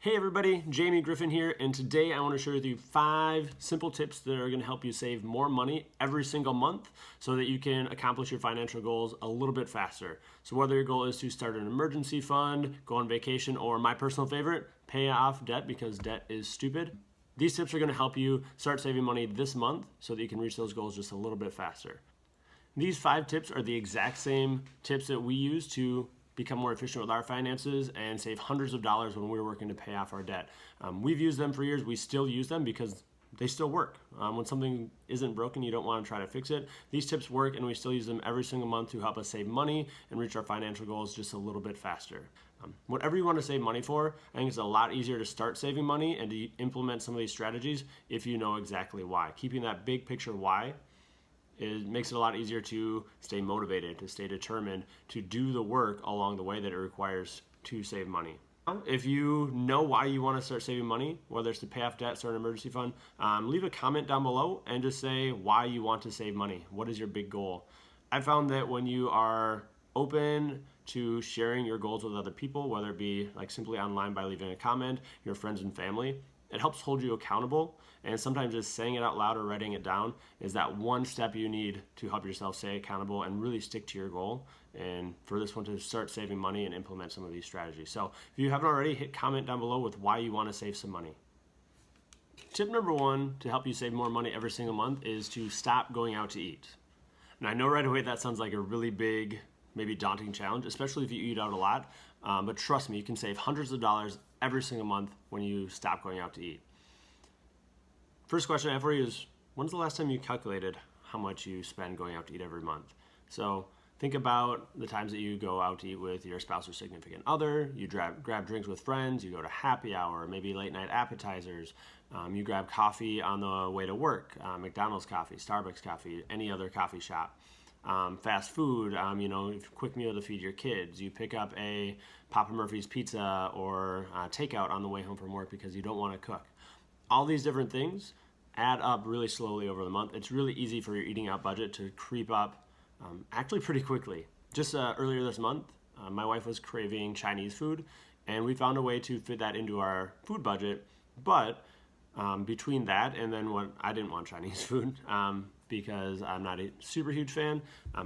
Hey everybody, Jamie Griffin here, and today I want to share with you 5 simple tips that are going to help you save more money every single month so that you can accomplish your financial goals a little bit faster. So whether your goal is to start an emergency fund, go on vacation, or my personal favorite, pay off debt because debt is stupid, these tips are going to help you start saving money this month so that you can reach those goals just a little bit faster. These 5 tips are the exact same tips that we use to become more efficient with our finances and save hundreds of dollars when we're working to pay off our debt. We've used them for years. We still use them because they still work. When something isn't broken, you don't want to try to fix it. These tips work, and we still use them every single month to help us save money and reach our financial goals just a little bit faster. Whatever you want to save money for, I think it's a lot easier to start saving money and to implement some of these strategies if you know exactly why. Keeping that big picture why, it makes it a lot easier to stay motivated, to stay determined, to do the work along the way that it requires to save money. If you know why you want to start saving money, whether it's to pay off debt, start an emergency fund, leave a comment down below and just say why you want to save money. What is your big goal? I found that when you are open to sharing your goals with other people, whether it be like simply online by leaving a comment, your friends and family, it helps hold you accountable, and sometimes just saying it out loud or writing it down is that one step you need to help yourself stay accountable and really stick to your goal, and for this one to start saving money and implement some of these strategies. So if you haven't already, hit comment down below with why you want to save some money. Tip number 1 to help you save more money every single month is to stop going out to eat. And I know right away that sounds like a really big, maybe daunting challenge, especially if you eat out a lot, but trust me, you can save hundreds of dollars every single month when you stop going out to eat. First question I have for you is, when's the last time you calculated how much you spend going out to eat every month? So think about the times that you go out to eat with your spouse or significant other, you grab drinks with friends, you go to happy hour, maybe late night appetizers, you grab coffee on the way to work, McDonald's coffee, Starbucks coffee, any other coffee shop. Fast food, quick meal to feed your kids. You pick up a Papa Murphy's pizza or takeout on the way home from work because you don't want to cook. All these different things add up really slowly over the month. It's really easy for your eating out budget to creep up actually pretty quickly. Just earlier this month, my wife was craving Chinese food, and we found a way to fit that into our food budget. But between that and then what I didn't want Chinese food, because I'm not a super huge fan,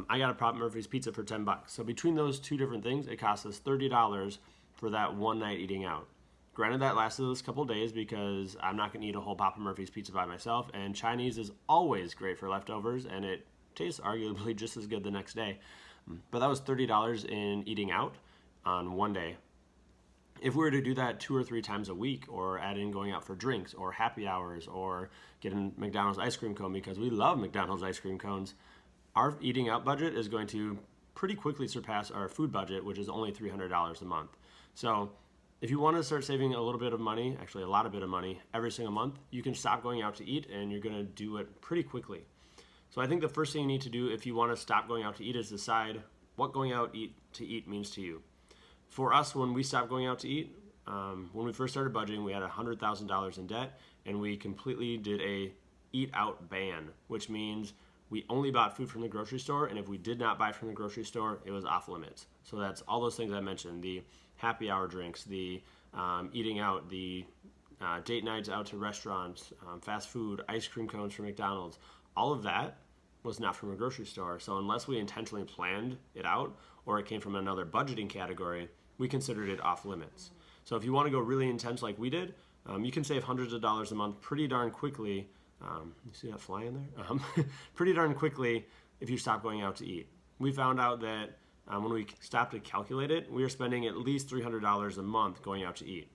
I got a Papa Murphy's pizza for $10. So between those two different things, it cost us $30 for that one night eating out. Granted, that lasted us a couple days because I'm not going to eat a whole Papa Murphy's pizza by myself, and Chinese is always great for leftovers, and it tastes arguably just as good the next day. But that was $30 in eating out on one day. If we were to do that 2 or 3 times a week, or add in going out for drinks or happy hours or getting McDonald's ice cream cone because we love McDonald's ice cream cones, our eating out budget is going to pretty quickly surpass our food budget, which is only $300 a month. So if you want to start saving a little bit of money, actually a lot of bit of money every single month, you can stop going out to eat, and you're going to do it pretty quickly. So I think the first thing you need to do if you want to stop going out to eat is decide what going out to eat means to you. For us, when we stopped going out to eat, when we first started budgeting, we had $100,000 in debt, and we completely did a eat out ban, which means we only bought food from the grocery store, and if we did not buy from the grocery store, it was off limits. So that's all those things I mentioned, the happy hour drinks, the eating out, the date nights out to restaurants, fast food, ice cream cones from McDonald's. All of that was not from a grocery store. So unless we intentionally planned it out or it came from another budgeting category, we considered it off limits. So if you want to go really intense like we did, you can save hundreds of dollars a month pretty darn quickly. You see that fly in there? Pretty darn quickly if you stop going out to eat. We found out that when we stopped to calculate it, we were spending at least $300 a month going out to eat.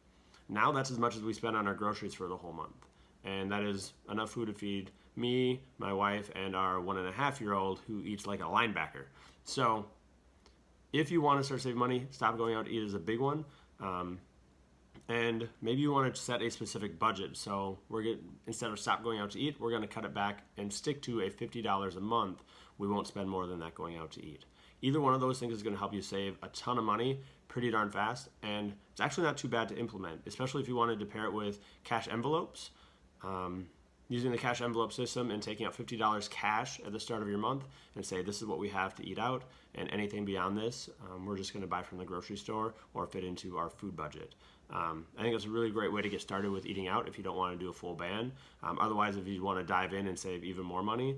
Now that's as much as we spend on our groceries for the whole month. And that is enough food to feed me, my wife, and our 1.5-year-old who eats like a linebacker. So if you want to start saving money, stop going out to eat is a big one. And maybe you want to set a specific budget. So instead of stop going out to eat, we're going to cut it back and stick to a $50 a month. We won't spend more than that going out to eat. Either one of those things is going to help you save a ton of money pretty darn fast, and it's actually not too bad to implement, especially if you wanted to pair it with cash envelopes. Using the cash envelope system and taking out $50 cash at the start of your month and say, this is what we have to eat out, and anything beyond this, we're just going to buy from the grocery store or fit into our food budget. I think it's a really great way to get started with eating out if you don't want to do a full ban. Otherwise, if you want to dive in and save even more money,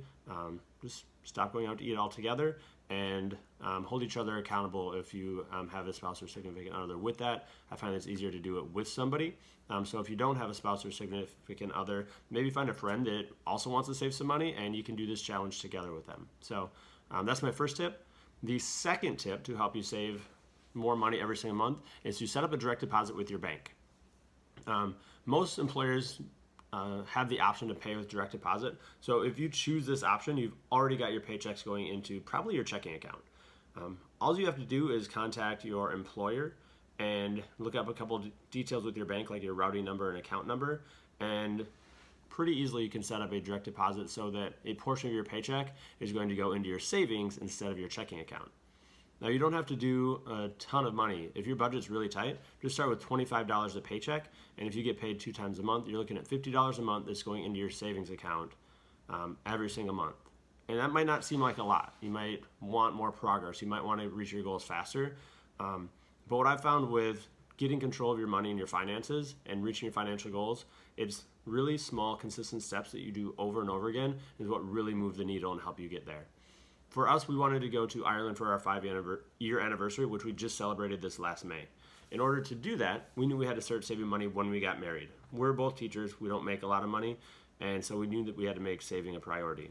just stop going out to eat altogether and hold each other accountable if you have a spouse or significant other with that. I find it's easier to do it with somebody. So if you don't have a spouse or significant other, maybe find a friend that also wants to save some money and you can do this challenge together with them. So that's my first tip. The second tip to help you save more money every single month is to set up a direct deposit with your bank. Most employers have the option to pay with direct deposit. So if you choose this option, you've already got your paychecks going into probably your checking account. All you have to do is contact your employer and look up a couple details with your bank, like your routing number and account number, and pretty easily you can set up a direct deposit so that a portion of your paycheck is going to go into your savings instead of your checking account. Now, you don't have to do a ton of money. If your budget's really tight, just start with $25 a paycheck, and if you get paid 2 times a month, you're looking at $50 a month that's going into your savings account every single month. And that might not seem like a lot. You might want more progress. You might want to reach your goals faster. But what I've found with getting control of your money and your finances and reaching your financial goals, it's really small, consistent steps that you do over and over again is what really move the needle and help you get there. For us, we wanted to go to Ireland for our 5-year anniversary, which we just celebrated this last May. In order to do that, we knew we had to start saving money when we got married. We're both teachers. We don't make a lot of money, and so we knew that we had to make saving a priority.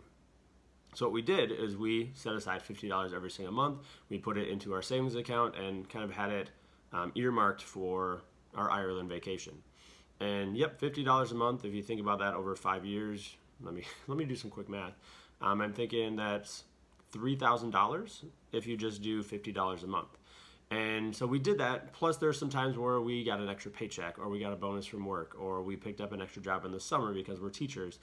So what we did is we set aside $50 every single month. We put it into our savings account and kind of had it earmarked for our Ireland vacation. And yep, $50 a month. If you think about that over 5 years, let me do some quick math. I'm thinking that's $3,000 if you just do $50 a month. And so we did that. Plus there's some times where we got an extra paycheck or we got a bonus from work or we picked up an extra job in the summer because we're teachers.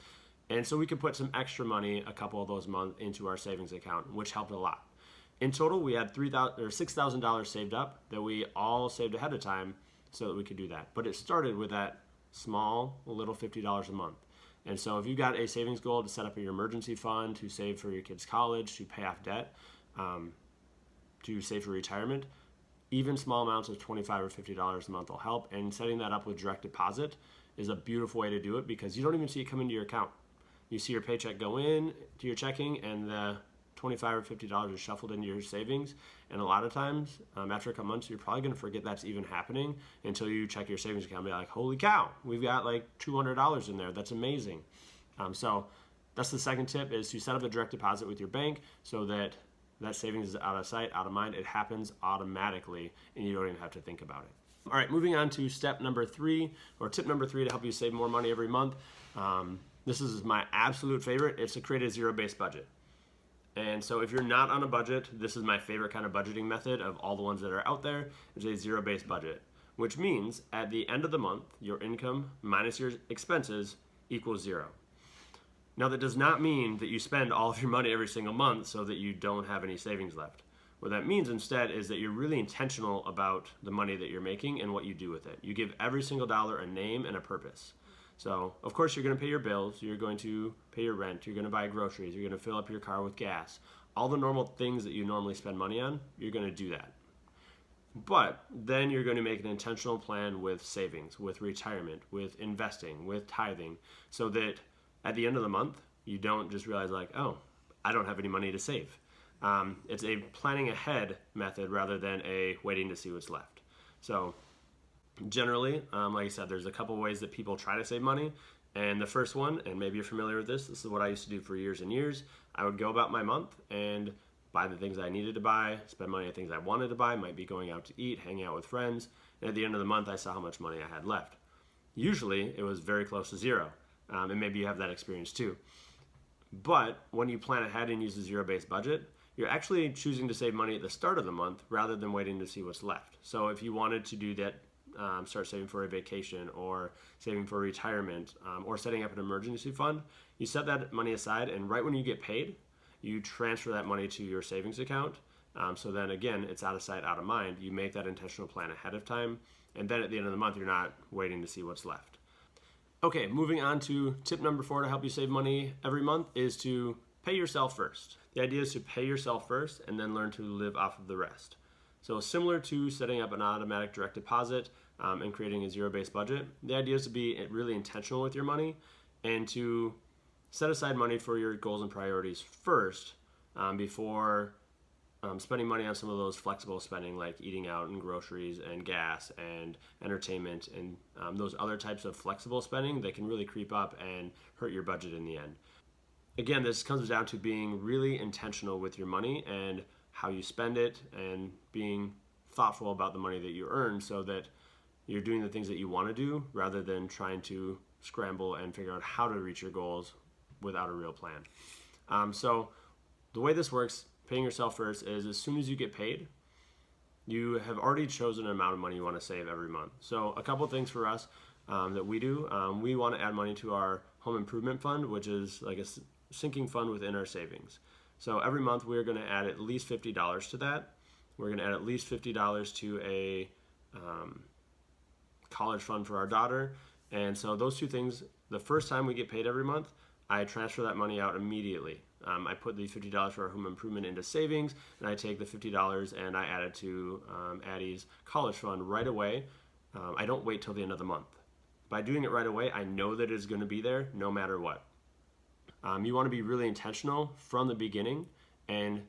And so we could put some extra money, a couple of those months, into our savings account, which helped a lot. In total, we had $6,000 saved up that we all saved ahead of time so that we could do that. But it started with that small little $50 a month. And so if you've got a savings goal to set up your emergency fund, to save for your kids' college, to pay off debt, to save for retirement, even small amounts of $25 or $50 a month will help. And setting that up with direct deposit is a beautiful way to do it because you don't even see it come into your account. You see your paycheck go in to your checking and the $25 or $50 is shuffled into your savings. And a lot of times, after a couple months, you're probably going to forget that's even happening until you check your savings account and be like, holy cow, we've got like $200 in there. That's amazing. So that's the second tip, is to set up a direct deposit with your bank so that that savings is out of sight, out of mind. It happens automatically and you don't even have to think about it. All right, moving on to tip number 3 to help you save more money every month. This is my absolute favorite. It's to create a zero-based budget. And so if you're not on a budget, this is my favorite kind of budgeting method of all the ones that are out there, is a zero-based budget, which means at the end of the month, your income minus your expenses equals 0. Now that does not mean that you spend all of your money every single month so that you don't have any savings left. What that means instead is that you're really intentional about the money that you're making and what you do with it. You give every single dollar a name and a purpose. So, of course, you're going to pay your bills, you're going to pay your rent, you're going to buy groceries, you're going to fill up your car with gas. All the normal things that you normally spend money on, you're going to do that. But then you're going to make an intentional plan with savings, with retirement, with investing, with tithing, so that at the end of the month, you don't just realize like, oh, I don't have any money to save. It's a planning ahead method rather than a waiting to see what's left. So generally, like I said, there's a couple ways that people try to save money. And the first one, and maybe you're familiar with this is what I used to do for years and years. I would go about my month and buy the things I needed to buy, spend money on things I wanted to buy, might be going out to eat, hanging out with friends. And at the end of the month, I saw how much money I had left. Usually, it was very close to 0. And maybe you have that experience too. But when you plan ahead and use a zero-based budget, you're actually choosing to save money at the start of the month rather than waiting to see what's left. So if you wanted to do that, start saving for a vacation or saving for retirement or setting up an emergency fund, you set that money aside, and right when you get paid, you transfer that money to your savings account. So then again, it's out of sight, out of mind. You make that intentional plan ahead of time, and then at the end of the month, you're not waiting to see what's left. Okay, moving on to tip number 4 to help you save money every month is to pay yourself first. The idea is to pay yourself first and then learn to live off of the rest. So similar to setting up an automatic direct deposit, and creating a zero-based budget. The idea is to be really intentional with your money and to set aside money for your goals and priorities first before spending money on some of those flexible spending like eating out and groceries and gas and entertainment and those other types of flexible spending that can really creep up and hurt your budget in the end. Again, this comes down to being really intentional with your money and how you spend it and being thoughtful about the money that you earn so that you're doing the things that you want to do rather than trying to scramble and figure out how to reach your goals without a real plan. So the way this works, paying yourself first, is as soon as you get paid, you have already chosen an amount of money you want to save every month. So a couple things for us that we do, we want to add money to our home improvement fund, which is like a sinking fund within our savings. So every month we're going to add at least $50 to that. We're going to add at least $50 to a college fund for our daughter. And so those two things, the first time we get paid every month, I transfer that money out immediately. I put the $50 for our home improvement into savings, and I take the $50 and I add it to Addie's college fund right away. I don't wait till the end of the month. By doing it right away, I know that it's going to be there no matter what. You want to be really intentional from the beginning and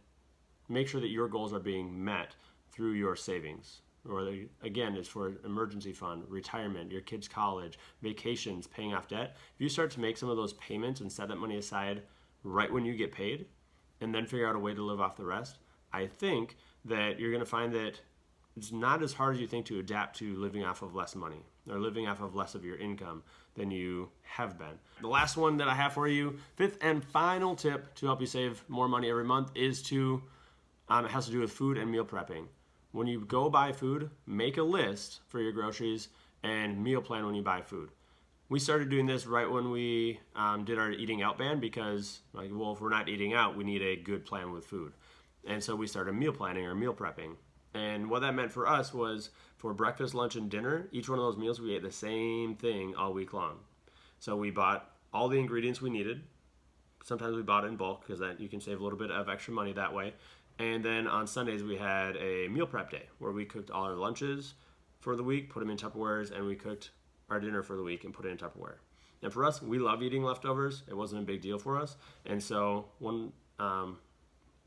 make sure that your goals are being met through your savings. Or again, it's for emergency fund, retirement, your kids' college, vacations, paying off debt. If you start to make some of those payments and set that money aside right when you get paid and then figure out a way to live off the rest, I think that you're going to find that it's not as hard as you think to adapt to living off of less money or living off of less of your income than you have been. The last one that I have for you, fifth and final tip to help you save more money every month is it has to do with food and meal prepping. When you go buy food, make a list for your groceries and meal plan when you buy food. We started doing this right when we did our eating out ban because, if we're not eating out, we need a good plan with food. And so we started meal planning or meal prepping. And what that meant for us was for breakfast, lunch, and dinner, each one of those meals, we ate the same thing all week long. So we bought all the ingredients we needed. Sometimes we bought it in bulk because you can save a little bit of extra money that way. And then on Sundays, we had a meal prep day where we cooked all our lunches for the week, put them in Tupperwares, and we cooked our dinner for the week and put it in Tupperware. And for us, we love eating leftovers. It wasn't a big deal for us. And so when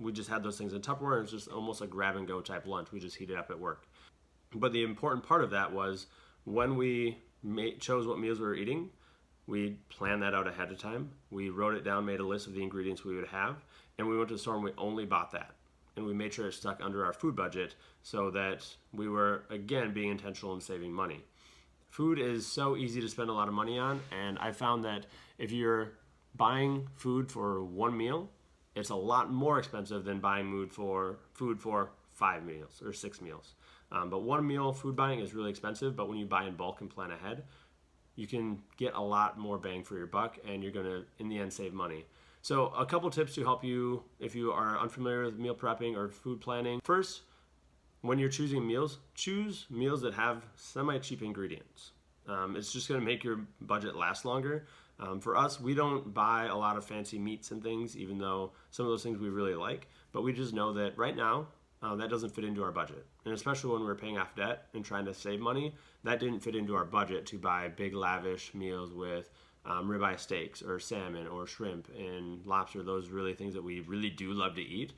we just had those things in Tupperware, it was just almost a grab and go type lunch. We just heated up at work. But the important part of that was when we chose what meals we were eating, we planned that out ahead of time. We wrote it down, made a list of the ingredients we would have, and we went to the store and we only bought that. And we made sure it stuck under our food budget so that we were, again, being intentional and saving money. Food is so easy to spend a lot of money on, and I found that if you're buying food for one meal, it's a lot more expensive than buying food for 5 meals or 6 meals. But one meal food buying is really expensive, but when you buy in bulk and plan ahead, you can get a lot more bang for your buck, and you're going to, in the end, save money. So a couple tips to help you if you are unfamiliar with meal prepping or food planning. First, when you're choosing meals, choose meals that have semi-cheap ingredients. It's just going to make your budget last longer. For us, we don't buy a lot of fancy meats and things, even though some of those things we really like. But we just know that right now, that doesn't fit into our budget. And especially when we're paying off debt and trying to save money, that didn't fit into our budget to buy big, lavish meals with ribeye steaks or salmon or shrimp and lobster, those really things that we really do love to eat.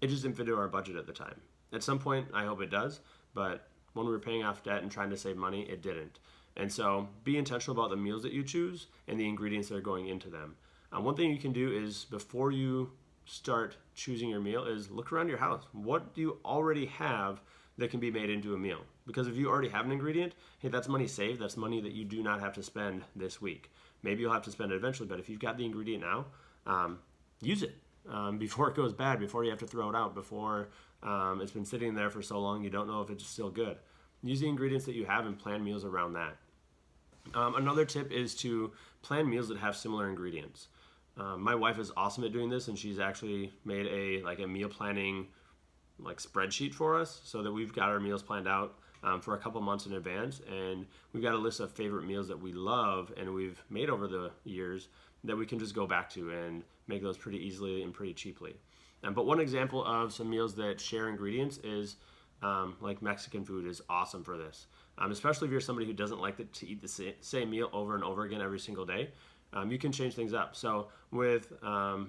It just didn't fit into our budget at the time. At some point, I hope it does, but when we were paying off debt and trying to save money, it didn't. And so be intentional about the meals that you choose and the ingredients that are going into them. One thing you can do is before you start choosing your meal is look around your house. What do you already have that can be made into a meal? Because if you already have an ingredient, hey, that's money saved. That's money that you do not have to spend this week. Maybe you'll have to spend it eventually, but if you've got the ingredient now, use it before it goes bad, before you have to throw it out, before it's been sitting there for so long you don't know if it's still good. Use the ingredients that you have and plan meals around that. Another tip is to plan meals that have similar ingredients. My wife is awesome at doing this, and she's actually made a meal planning spreadsheet for us so that we've got our meals planned out for a couple months in advance, and we've got a list of favorite meals that we love and we've made over the years that we can just go back to and make those pretty easily and pretty cheaply. But one example of some meals that share ingredients is like Mexican food is awesome for this. especially if you're somebody who doesn't like to eat the same meal over and over again every single day. You can change things up. So with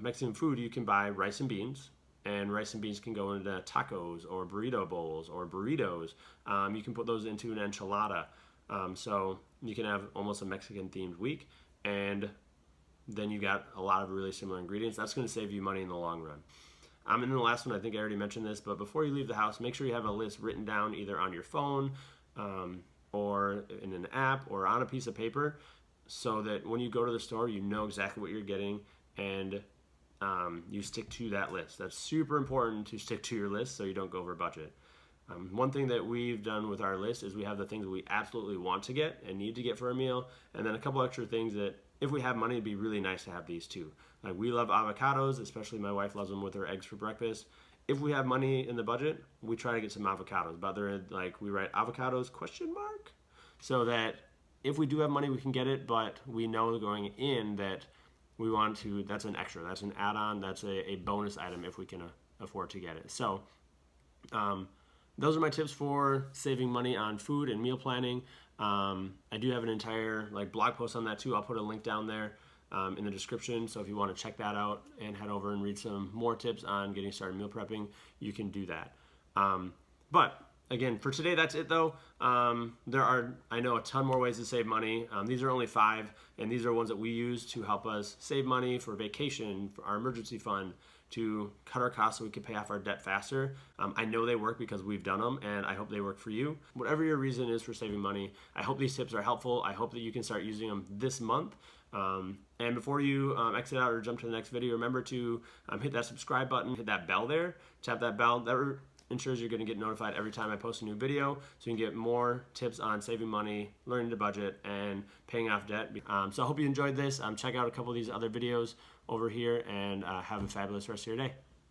Mexican food, you can buy rice and beans, and rice and beans can go into tacos or burrito bowls or burritos. You can put those into an enchilada. So you can have almost a Mexican themed week, and then you got a lot of really similar ingredients. That's going to save you money in the long run. And then the last one, I think I already mentioned this, but before you leave the house, make sure you have a list written down either on your phone or in an app or on a piece of paper, so that when you go to the store, you know exactly what you're getting, and you stick to that list. That's super important, to stick to your list so you don't go over budget. One thing that we've done with our list is we have the things that we absolutely want to get and need to get for a meal, and then a couple extra things that if we have money, it'd be really nice to have these too. Like, we love avocados, especially my wife loves them with her eggs for breakfast. If we have money in the budget, we try to get some avocados, but they're like, we write avocados ? So that if we do have money, we can get it, but we know going in that we want to, that's an extra, that's an add-on, that's a bonus item if we can afford to get it. So those are my tips for saving money on food and meal planning. I do have an entire blog post on that too. I'll put a link down there in the description. So if you want to check that out and head over and read some more tips on getting started meal prepping, you can do that. But again, for today, that's it though. There are, I know, a ton more ways to save money. These are only 5, and these are ones that we use to help us save money for vacation, for our emergency fund, to cut our costs so we can pay off our debt faster. I know they work because we've done them, and I hope they work for you. Whatever your reason is for saving money, I hope these tips are helpful. I hope that you can start using them this month. And before you exit out or jump to the next video, remember to hit that subscribe button, hit that bell there, tap that bell. That ensures you're going to get notified every time I post a new video, so you can get more tips on saving money, learning to budget, and paying off debt. So I hope you enjoyed this. Check out a couple of these other videos over here, and have a fabulous rest of your day.